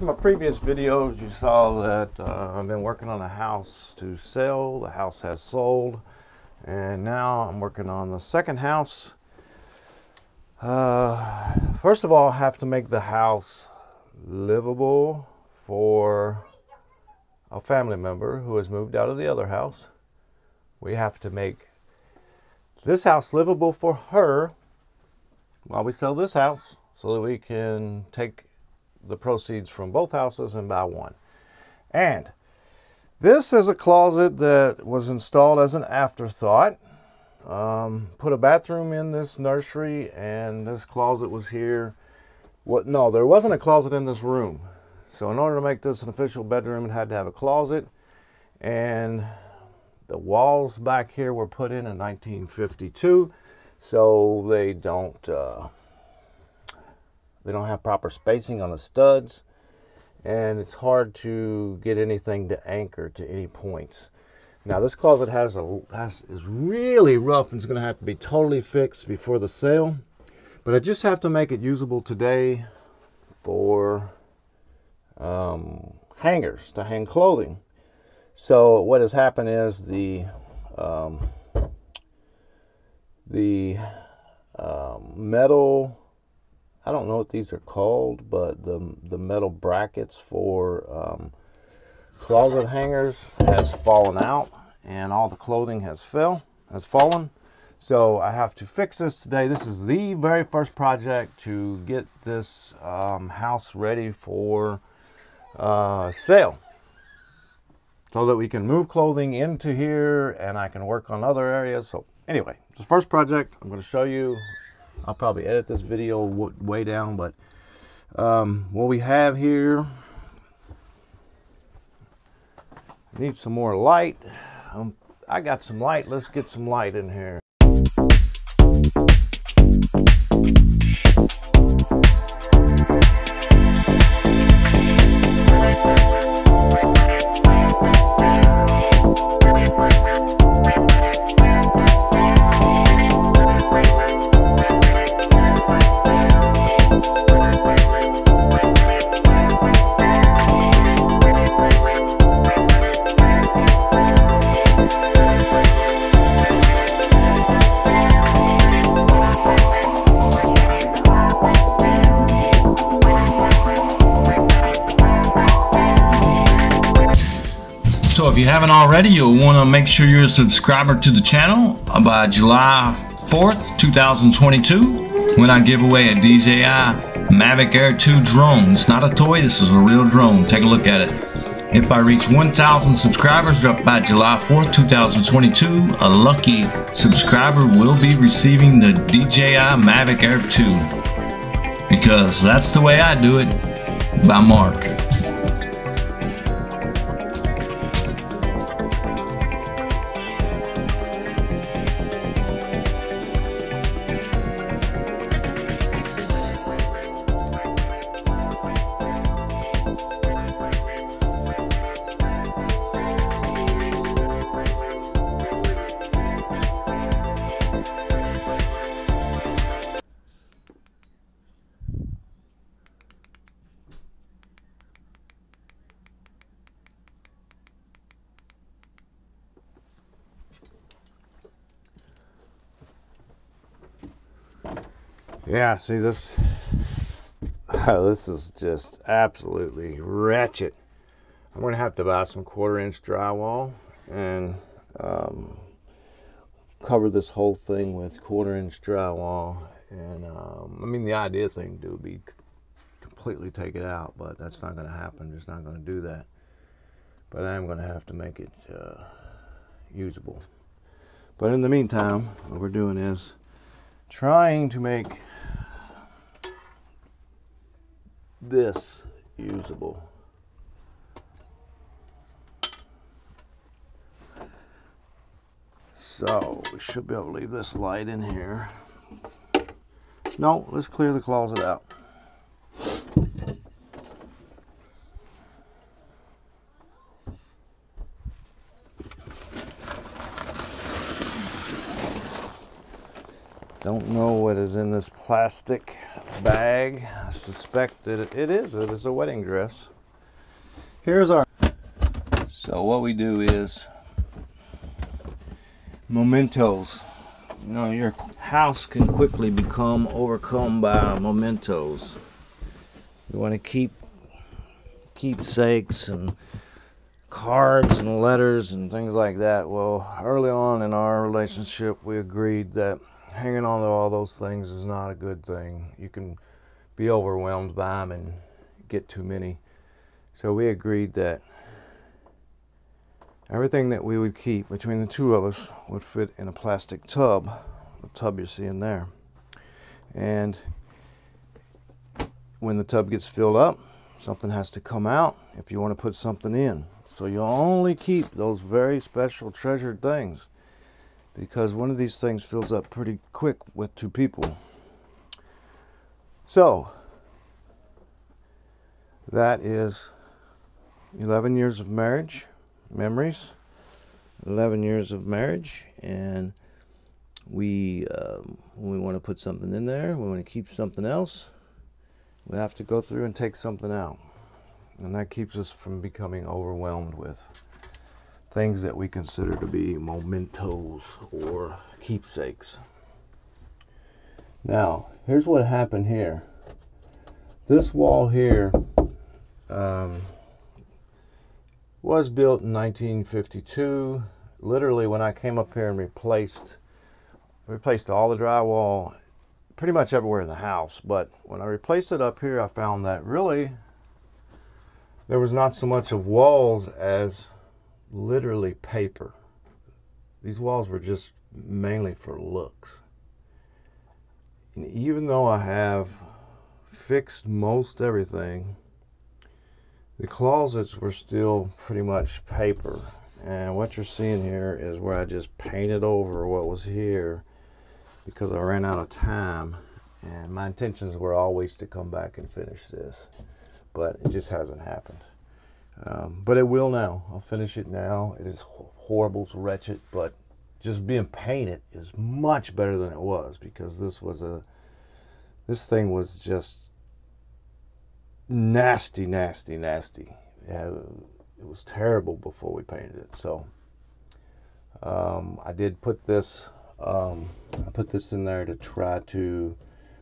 In my previous videos, you saw that I've been working on a house to sell. The house has sold, and now I'm working on the second house. First of all, I have to make the house livable for a family member who has moved out of the other house. We have to make this house livable for her while we sell this house, so that we can take the proceeds from both houses and buy one. And this is a closet that was installed as an afterthought. Put a bathroom in this nursery, and this closet was here. No, there wasn't a closet in this room. So in order to make this an official bedroom, it had to have a closet. And the walls back here were put in 1952, so they don't have proper spacing on the studs, and it's hard to get anything to anchor to any points. Now this closet is really rough and it's going to have to be totally fixed before the sale, but I just have to make it usable today for hangers to hang clothing. So what has happened is the metal, I don't know what these are called, but the metal brackets for closet hangers has fallen out, and all the clothing has fallen. So I have to fix this today. This is the very first project to get this house ready for sale, so that we can move clothing into here and I can work on other areas. So anyway, this first project I'm going to show you. I'll probably edit this video way down, but what we have here, need some more light. I got some light. Let's get some light in here. So if you haven't already, you'll want to make sure you're a subscriber to the channel by July 4th, 2022, when I give away a DJI Mavic Air 2 drone. It's not a toy, this is a real drone. Take a look at it. If I reach 1,000 subscribers by July 4th, 2022, a lucky subscriber will be receiving the DJI Mavic Air 2. Because that's the way I do it, by Mark. Yeah, see this, this is just absolutely wretched. I'm going to have to buy some 1/4-inch drywall and cover this whole thing with 1/4-inch drywall. And I mean, the ideal thing to do would be completely take it out, but that's not going to happen. Just not going to do that. But I am going to have to make it usable. But in the meantime, what we're doing is trying to make this usable. So we should be able to leave this light in here. No, let's clear the closet out. Don't know what is in this plastic. bag. I suspect that it is a wedding dress. Here's our... So what we do is mementos. You know, your house can quickly become overcome by mementos. You want to keep keepsakes and cards and letters and things like that. Well, early on in our relationship, we agreed that hanging on to all those things is not a good thing. You can be overwhelmed by them and get too many. So we agreed that everything that we would keep between the two of us would fit in a plastic tub, the tub you're seeing there. And when the tub gets filled up, something has to come out if you want to put something in. So you'll only keep those very special treasured things, because one of these things fills up pretty quick with two people. So that is 11 years of marriage, memories, 11 years of marriage. And we, when we want to put something in there, we want to keep something else, we have to go through and take something out. And that keeps us from becoming overwhelmed with things that we consider to be mementos or keepsakes. Now, here's what happened here. This wall here was built in 1952. Literally, when I came up here and replaced all the drywall pretty much everywhere in the house. But when I replaced it up here, I found that really there was not so much of walls as literally paper. These walls were just mainly for looks. And even though I have fixed most everything, the closets were still pretty much paper. And what you're seeing here is where I just painted over what was here because I ran out of time. And my intentions were always to come back and finish this, but it just hasn't happened. But it will now. I'll finish it now. It is horrible, it's wretched, but just being painted is much better than it was, because this thing was just nasty, nasty, nasty. Yeah, it was terrible before we painted it. So I did put this. I put this in there to try to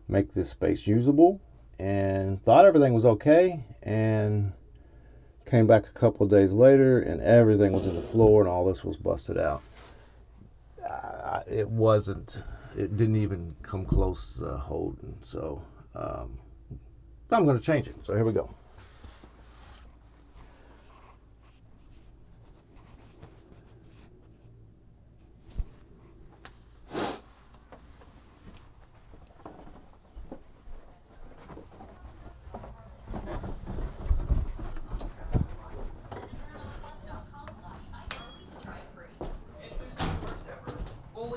make this space usable, and thought everything was okay, and came back a couple of days later and everything was in the floor and all this was busted out. It didn't even come close to holding. So I'm going to change it. So here we go.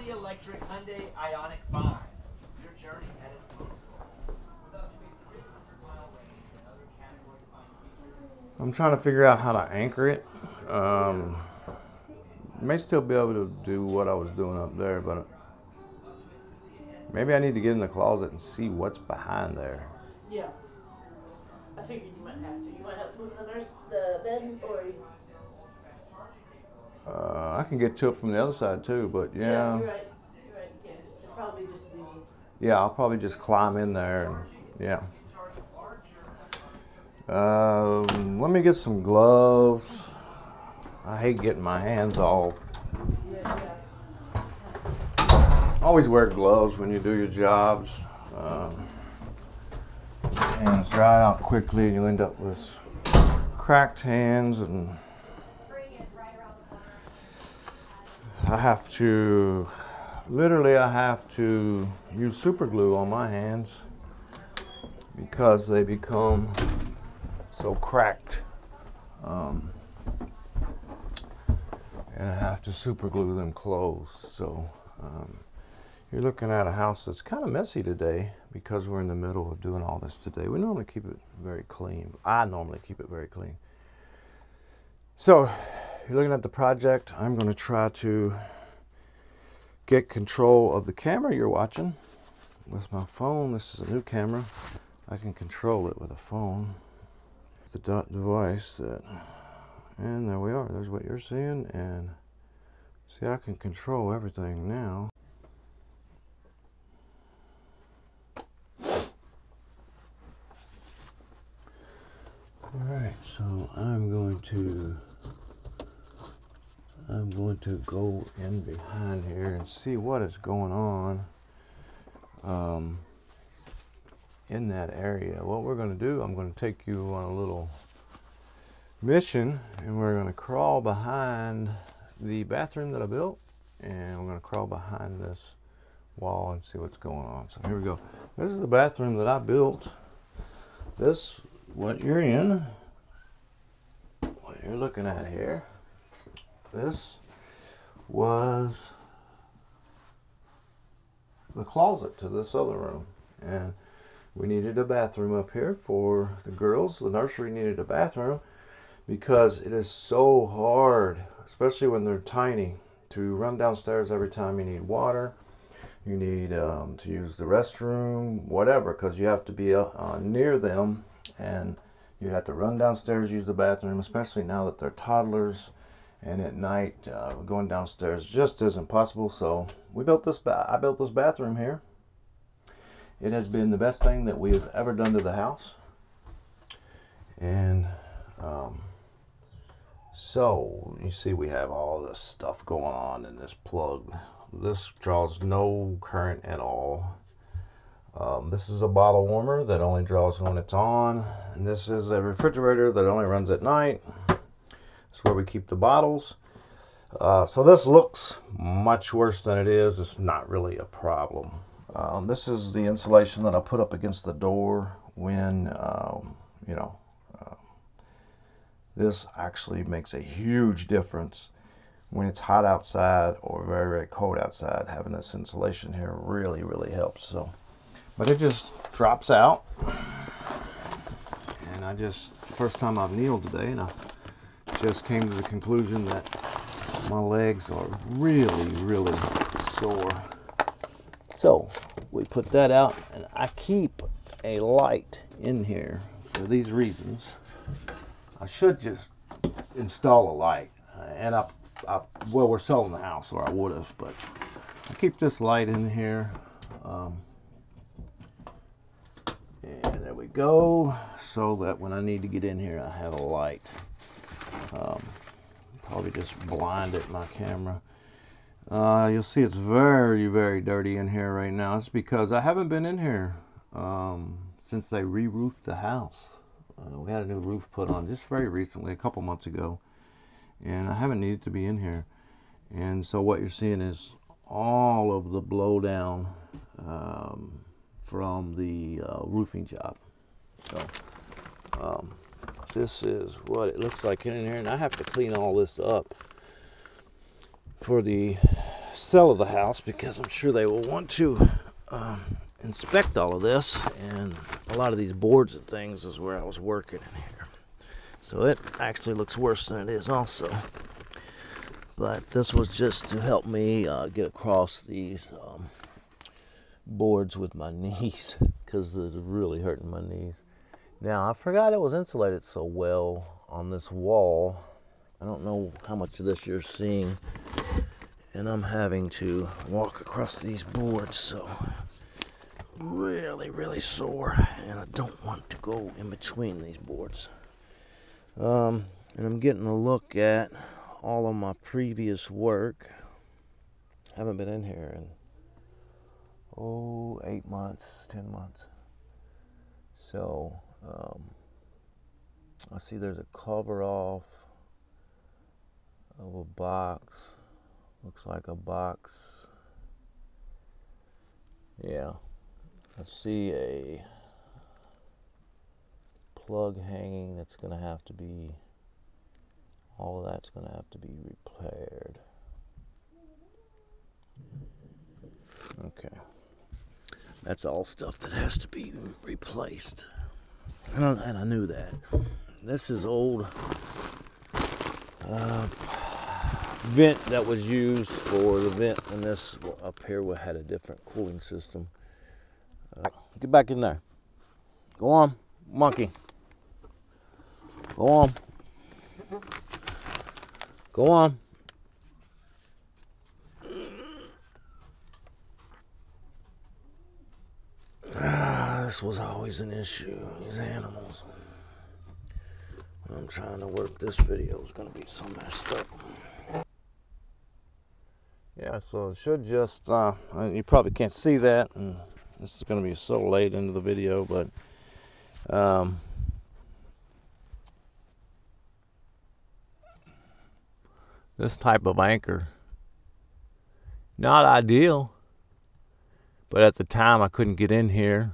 Electric Hyundai Ioniq 5. Your journey at its most. With up to a 300-mile range and other category-defining features. I'm trying to figure out how to anchor it. May still be able to do what I was doing up there, but maybe I need to get in the closet and see what's behind there. Yeah. I figured you might have to. You might have to move the bed, or... I can get to it from the other side too, but yeah. Yeah, you're right. You're right. You can. It's probably just as easy. Yeah, I'll probably just climb in there and yeah. Let me get some gloves. I hate getting my hands all... Always wear gloves when you do your jobs. Hands dry out quickly and you end up with cracked hands, and I have to use super glue on my hands because they become so cracked. And I have to super glue them closed. So you're looking at a house that's kind of messy today because we're in the middle of doing all this today. We normally keep it very clean. I normally keep it very clean. So you're looking at the project. I'm going to try to get control of the camera you're watching with my phone. This is a new camera. I can control it with a phone. The dot device that, and there we are. There's what you're seeing, and see, I can control everything now. Alright, so I'm going to go in behind here and see what is going on in that area. What we're going to do, I'm going to take you on a little mission, and we're going to crawl behind the bathroom that I built, and we're going to crawl behind this wall and see what's going on. So here we go. This is the bathroom that I built. This, what you're in, what you're looking at here, this was the closet to this other room, and we needed a bathroom up here for the girls. The nursery needed a bathroom because it is so hard, especially when they're tiny, to run downstairs every time you need water, you need to use the restroom, whatever, because you have to be near them, and you have to run downstairs, use the bathroom, especially now that they're toddlers, and at night going downstairs just isn't possible. So we built this. I built this bathroom here. It has been the best thing that we've ever done to the house, and so you see we have all this stuff going on in this plug. This draws no current at all. This is a bottle warmer that only draws when it's on, and this is a refrigerator that only runs at night. It's where we keep the bottles. So this looks much worse than it is. It's not really a problem. This is the insulation that I put up against the door when, this actually makes a huge difference when it's hot outside or very, very cold outside. Having this insulation here really, really helps. So, but it just drops out. And first time I've kneeled today, and I just came to the conclusion that my legs are really, really sore. So we put that out, and I keep a light in here for these reasons. I should just install a light, and well, we're selling the house, or I would have, but I keep this light in here. And there we go, so that when I need to get in here, I have a light. Probably just blinded my camera. You'll see it's very, very dirty in here right now. It's because I haven't been in here since they re-roofed the house. We had a new roof put on just very recently, a couple months ago, and I haven't needed to be in here. And so what you're seeing is all of the blowdown from the roofing job. So this is what it looks like in here, and I have to clean all this up for the sale of the house, because I'm sure they will want to inspect all of this, and a lot of these boards and things is where I was working in here. So it actually looks worse than it is also. But this was just to help me get across these boards with my knees, because it's really hurting my knees. Now, I forgot it was insulated so well on this wall. I don't know how much of this you're seeing, and I'm having to walk across these boards, so really, really sore, and I don't want to go in between these boards. And I'm getting a look at all of my previous work. I haven't been in here in 8 months, 10 months. So I see there's a cover off of a box. Looks like a box. Yeah. I see a plug hanging that's going to have to be, all of that's going to have to be repaired. Okay. That's all stuff that has to be replaced. And I knew that. This is old vent that was used for the vent when this up here had a different cooling system. Get back in there. Go on, monkey. Go on. Go on. This was always an issue, these animals. I'm trying to work this video. It's going to be so messed up. Yeah, so it should just, you probably can't see that, and this is going to be so late into the video, but this type of anchor, not ideal, but at the time I couldn't get in here,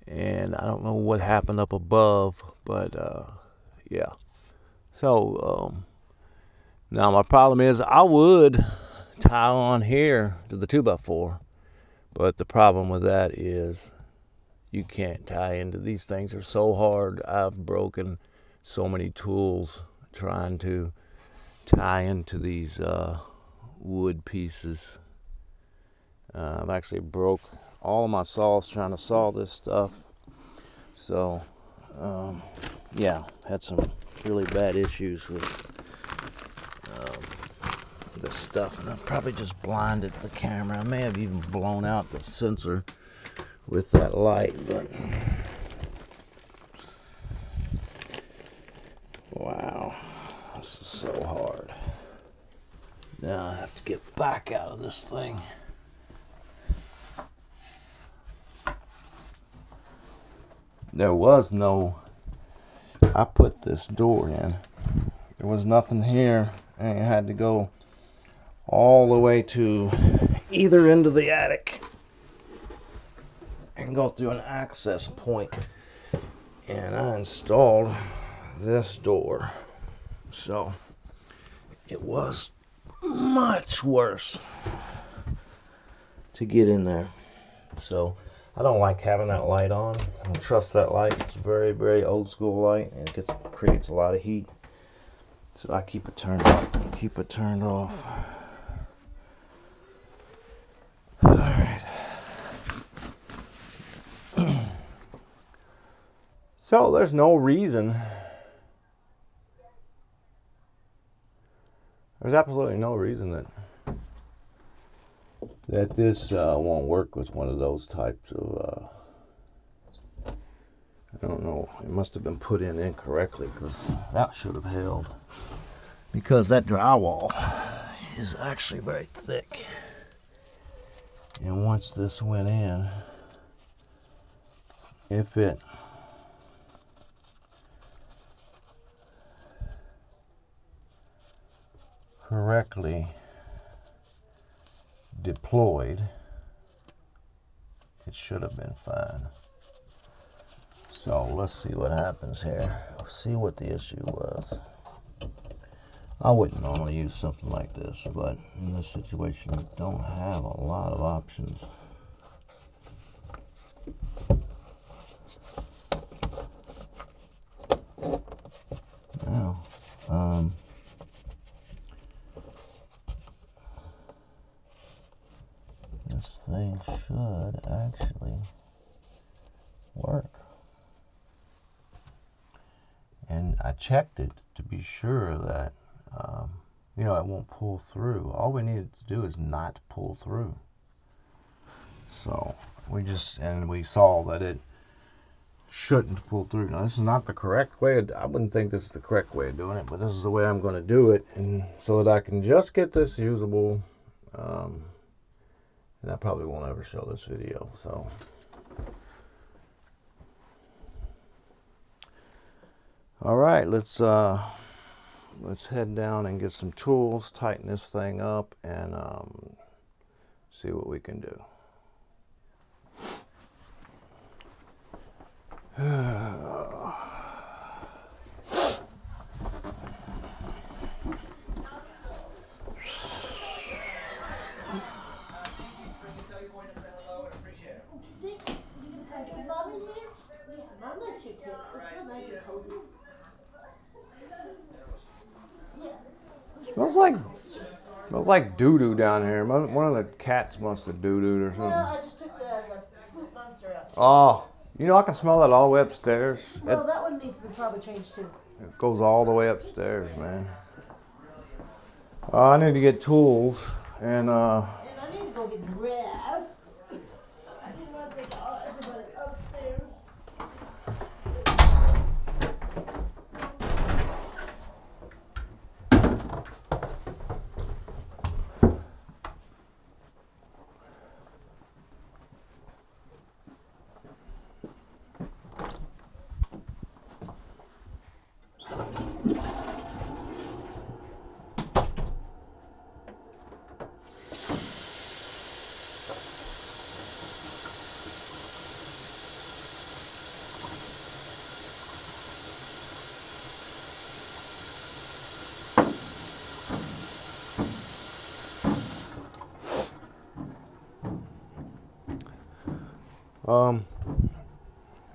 and I don't know what happened up above, but yeah. So now my problem is I would tie on here to the 2x4, but the problem with that is you can't tie into these things. They're so hard. I've broken so many tools trying to tie into these wood pieces. I've actually broke all of my saws trying to saw this stuff. So yeah, had some really bad issues with this stuff, and I probably just blinded the camera. I may have even blown out the sensor with that light, but wow, this is so hard. Now I have to get back out of this thing. There was no, I put this door in, there was nothing here, and I had to go all the way to either end of the attic and go through an access point, and I installed this door. So it was much worse to get in there. So I don't like having that light on. I don't trust that light. It's a very, very old school light, and it creates a lot of heat. So I keep it turned off. Keep it turned off. All right. So there's no reason. There's absolutely no reason that this won't work with one of those types of, I don't know, it must have been put in incorrectly, because that should have held, because that drywall is actually very thick, and once this went in, if it correctly deployed, it should have been fine. So let's see what happens here. See what the issue was. I wouldn't normally use something like this, but in this situation you don't have a lot of options. Now, this thing should actually work. And I checked it to be sure that, you know, it won't pull through. All we needed to do is not pull through. So we saw that it shouldn't pull through. Now, this is not the correct way. I wouldn't think this is the correct way of doing it, but this is the way I'm going to do it, and so that I can just get this usable. And I probably won't ever show this video. So, all right, let's head down and get some tools, tighten this thing up, and see what we can do. Smells like doo-doo down here. One of the cats must have doo-dooed or something. Well, I just took the Oh, you know I can smell that all the way upstairs. Well, that one needs to be probably changed too. It goes all the way upstairs, man. I need to get tools and And I need to go get dressed. I didn't want to take everybody upstairs.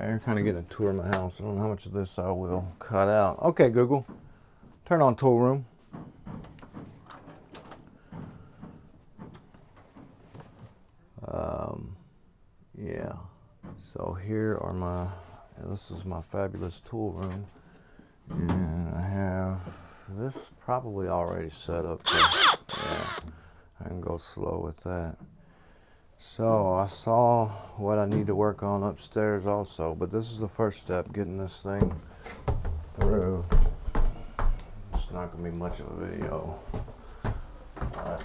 You're kind of getting a tour of my house. I don't know how much of this I will cut out. Okay, Google, turn on tool room. Yeah, so here are my, this is my fabulous tool room. And I have this probably already set up. Yeah, I can go slow with that. So I saw what I need to work on upstairs also, but this is the first step, getting this thing through. It's not going to be much of a video. But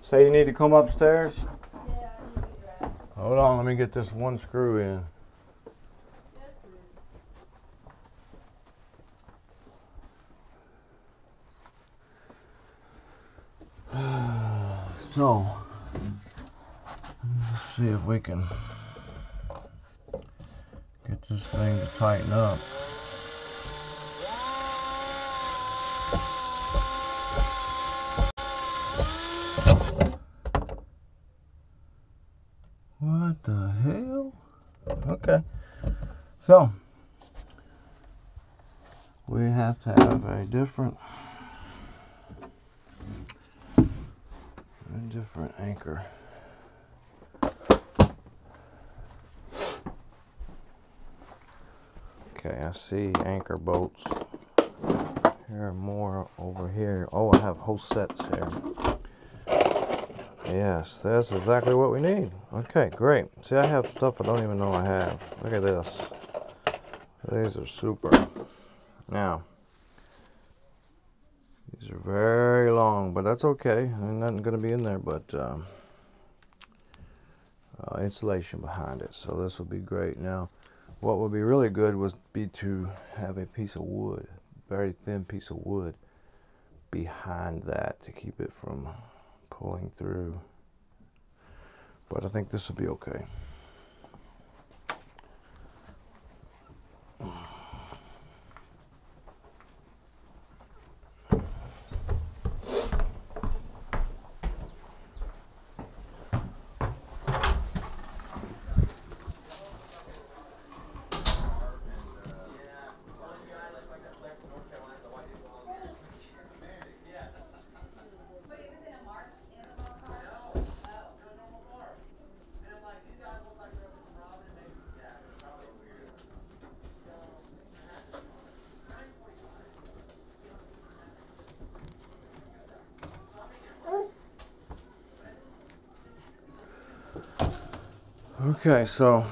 say you need to come upstairs? Yeah, I need to get dressed. Hold on, let me get this one screw in. So, let's see if we can get this thing to tighten up. What the hell? Okay, so we have to have a different anchor. Okay, I see anchor bolts. Here are more over here. Oh, I have whole sets here. Yes, that's exactly what we need. Okay, great. See, I have stuff I don't even know I have. Look at this. These are super. Now, these are very long, but that's okay. Ain't nothing going to be in there but insulation behind it. So this will be great. Now, what would be really good would be to have a piece of wood, very thin piece of wood, behind that to keep it from pulling through. But I think this will be okay. Okay, so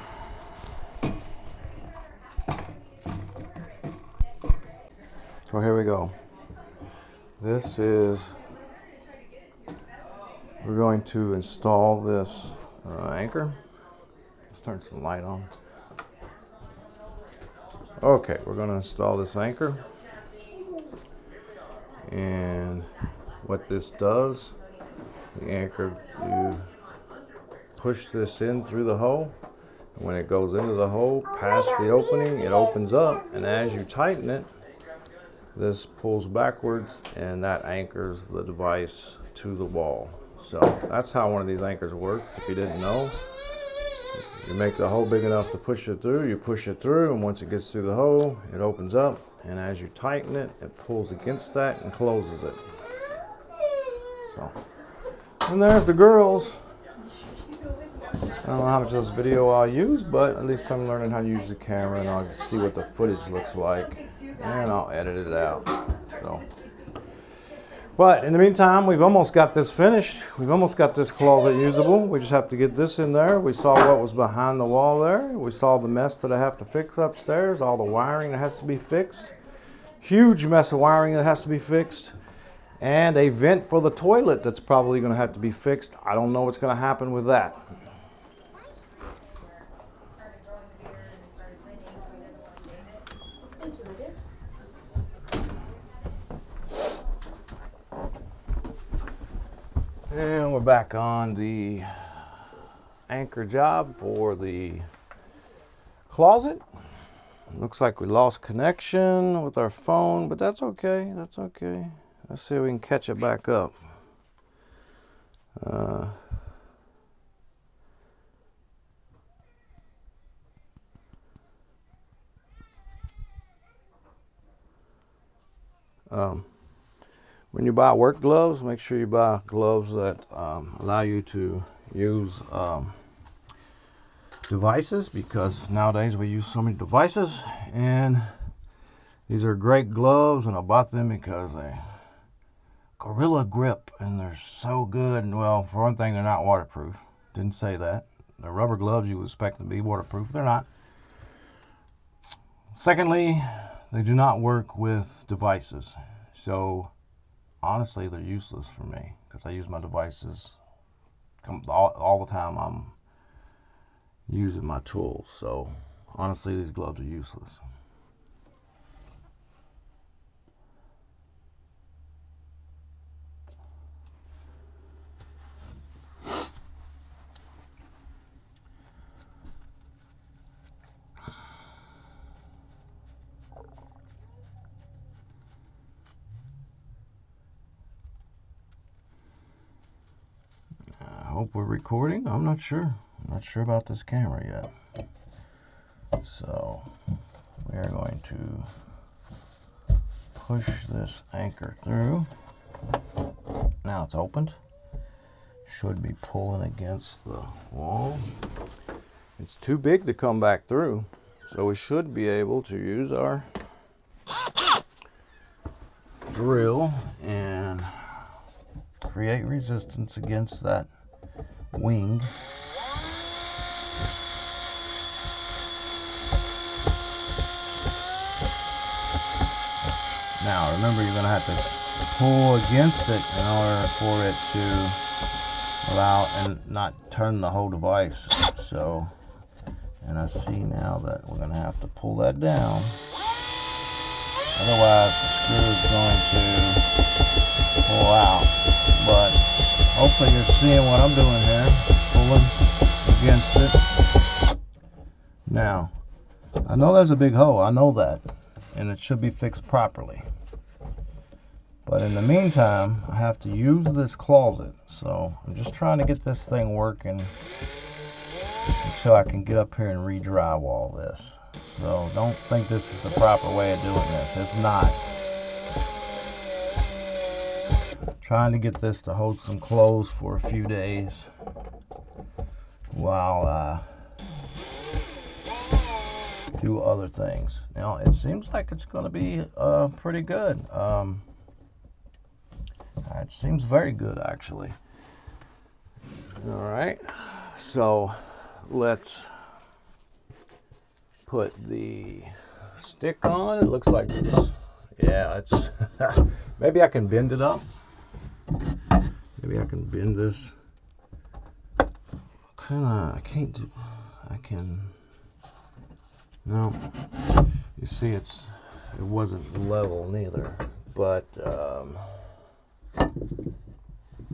here we go. This is, we're going to install this anchor. Let's turn some light on. Okay, we're going to install this anchor. And what this does, the anchor, you push this in through the hole. And when it goes into the hole, past the opening, it opens up. And as you tighten it, this pulls backwards and that anchors the device to the wall. So that's how one of these anchors works, if you didn't know. You make the hole big enough to push it through, you push it through, and once it gets through the hole, it opens up, and as you tighten it, it pulls against that and closes it. So, and there's the girls. I don't know how much of this video I'll use, but at least I'm learning how to use the camera, and I'll see what the footage looks like, and I'll edit it out. So, but in the meantime, we've almost got this finished. We've almost got this closet usable. We just have to get this in there. We saw what was behind the wall there. We saw the mess that I have to fix upstairs, all the wiring that has to be fixed. Huge mess of wiring that has to be fixed. And a vent for the toilet that's probably going to have to be fixed. I don't know what's going to happen with that. And we're back on the anchor job for the closet. Looks like we lost connection with our phone, but that's okay. That's okay. Let's see if we can catch it back up. When you buy work gloves, make sure you buy gloves that allow you to use devices, because nowadays we use so many devices, and these are great gloves, and I bought them because they Gorilla Grip, and they're so good. And well, for one thing, they're not waterproof. Didn't say that. They're rubber gloves. You would expect them to be waterproof. They're not. Secondly, they do not work with devices. So honestly, they're useless for me, because I use my devices all the time. I'm using my tools. So honestly, these gloves are useless. I hope we're recording. I'm not sure. I'm not sure about this camera yet. So we are going to push this anchor through. Now it's opened. Should be pulling against the wall. It's too big to come back through, so we should be able to use our drill and create resistance against that wing. Now remember, you're going to have to pull against it in order for it to allow and not turn the whole device. So, and I see now that we're going to have to pull that down. Otherwise the screw is going to pull out. But hopefully you're seeing what I'm doing here, pulling against it. Now, I know there's a big hole, I know that, and it should be fixed properly. But in the meantime, I have to use this closet, so I'm just trying to get this thing working until I can get up here and re-drywall this. So don't think this is the proper way of doing this, it's not. Trying to get this to hold some clothes for a few days while I do other things. Now it seems like it's going to be pretty good. It seems very good, actually. All right, so let's put the stick on. It looks like it's, yeah, it's maybe I can bend it up. Maybe I can bend this. I can't do, I can, no, you see it wasn't level neither, but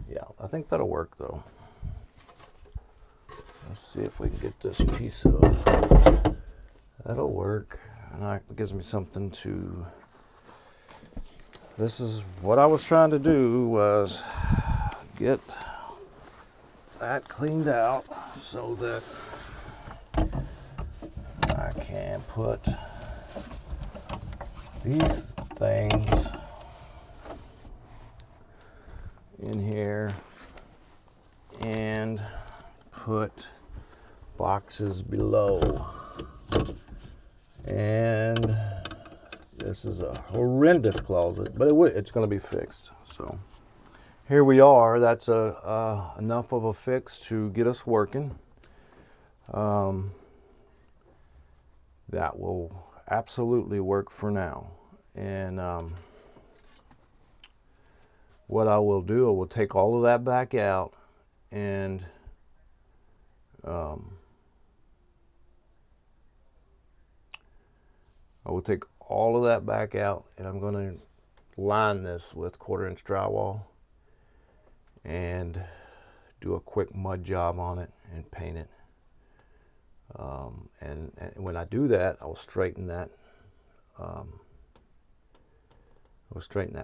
yeah, I think that'll work though. Let's see if we can get this piece of, that'll work, and that gives me something to, this is what I was trying to do, was get that cleaned out so that can put these things in here and put boxes below. And this is a horrendous closet, but it's going to be fixed. So here we are. That's enough of a fix to get us working. That will absolutely work for now. And what I will do, I will take all of that back out, and I will take all of that back out, and I'm going to line this with 1/4-inch drywall and do a quick mud job on it and paint it. And when I do that, I will straighten that.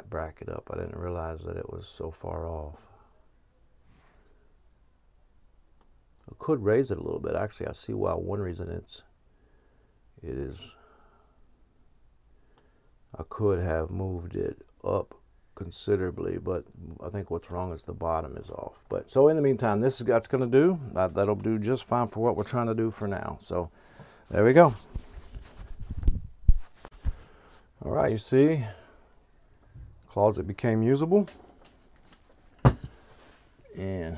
Bracket up. I didn't realize that it was so far off. I could raise it a little bit. Actually, I see why. One reason it is. I could have moved it up considerably, but I think what's wrong is the bottom is off. But so in the meantime, that's going to do. That'll do just fine for what we're trying to do for now. So there we go. All right, you see, closet became usable. And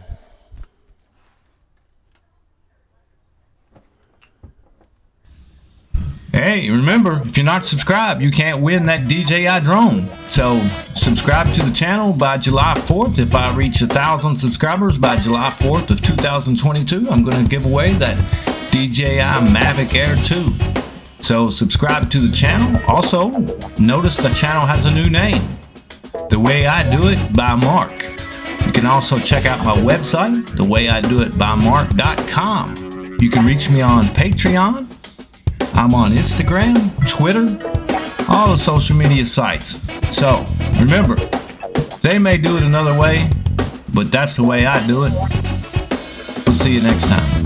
hey, remember, if you're not subscribed, you can't win that DJI drone. So subscribe to the channel by July 4th. If I reach 1,000 subscribers by July 4th of 2022, I'm going to give away that DJI Mavic Air 2. So subscribe to the channel. Also, notice the channel has a new name, The Way I Do It by Mark. You can also check out my website, thewayidoitbymark.com. You can reach me on Patreon. I'm on Instagram, Twitter, all the social media sites. So remember, they may do it another way, but that's the way I do it. We'll see you next time.